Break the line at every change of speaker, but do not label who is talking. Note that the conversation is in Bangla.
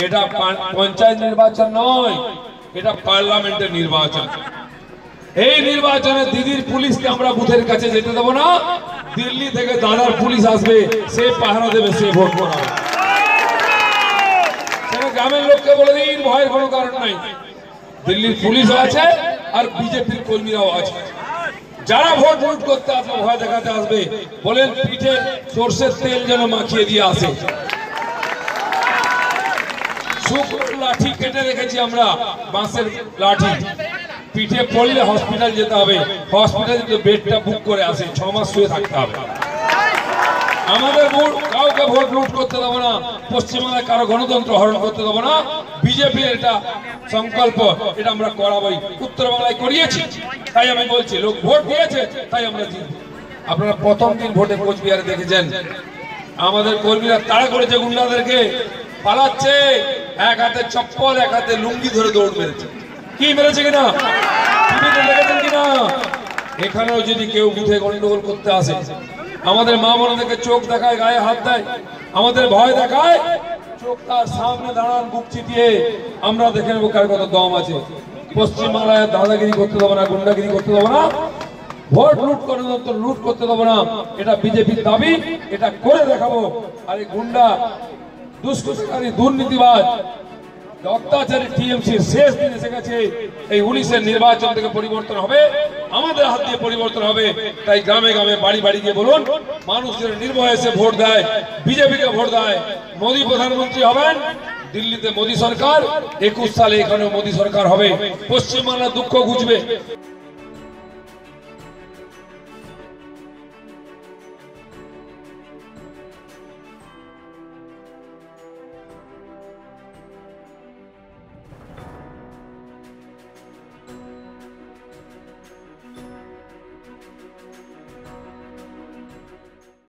এটা পঞ্চায়েত নির্বাচন নয়, এটা পার্লামেন্টের নির্বাচন। এই নির্বাচনে দিদির পুলিশকে আমরা বুথের কাছে যেতে দেবো না। দিল্লি থেকে দাদার পুলিশ আসবে, সে পাহারা দেবে, সে ভোট করাবে। গ্রামের লোককে বলে দিন, ভয়ের কোনো কারণ নাই। দিল্লির পুলিশও আছে আর বিজেপির কর্মীরাও আছে। যারা ভোট লুট করতে আসবে, ভয় দেখাতে আসবে, বলেন পিঠে সর্ষের তেল যেন মাখিয়ে দিয়ে আসে। শুকনো লাঠি কেটে রেখেছি আমরা, বাঁশের লাঠি। পিঠে পড়লে হসপিটাল যেতে হবে, হসপিটালে বেডটা বুক করে আসে, 6 মাস শুয়ে থাকতে হবে। আমাদের কাউকে ভোট লুট করতে দেবো না, পশ্চিমবাংলায় কারো গণতন্ত্র হরণ করতে দেবো না। বিজেপির এটা সংকল্প, এটা আমরা করাবই। উত্তর বাংলায় করিয়েছি, তাই আমি বলছি, লোক ভোট দিয়েছে তাই আমরা জিতব। আপনারা প্রথম দিন ভোটে কোচবিহারে দেখেছেন, আমাদের কর্মীরা তাড়া করেছে গুন্ডাদেরকে, পালাচ্ছে, এক হাতে চপ্পল এক হাতে লুঙ্গি ধরে দৌড় মেরেছে। কি মেরেছে কিনা দেখেছেন কিনা? এখানেও যদি কেউ বুথে গন্ডগোল করতে আসে, আমাদের মা বোনদেরকে চোখ দেখায়, গায়ে হাত দেয়, আমাদের ভয় দেখায়, চোখ তার সামনে দাঁড়ান বুক চিতিয়ে, আমরা দেখে নেবো কার কত দম আছে। পশ্চিমবাংলায় দাদাগিরি করতে দেবো না, গুন্ডাগিরি করতে দেবো না, ভোট লুট লুট করতে দেবো না। এটা বিজেপির দাবি, এটা করে দেখাবো। আর এই গুন্ডা দুষ্কৃতকারী দুর্নীতিবাজ অত্যাচারী টিএমসির শেষ দিন এসে গেছে। এই 19-এর নির্বাচন থেকে পরিবর্তন হবে, আমাদের হাত দিয়ে পরিবর্তন হবে। তাই গ্রামে গ্রামে বাড়ি বাড়ি গিয়ে বলুন, মানুষ যেন নির্ভয়ে ভোট দেয়, বিজেপিকে ভোট দেয়। মোদী প্রধানমন্ত্রী হবেন, দিল্লিতে মোদী সরকার, 21 সালে এখানেও মোদী সরকার হবে। পশ্চিমবাংলার দুঃখ ঘুচবে।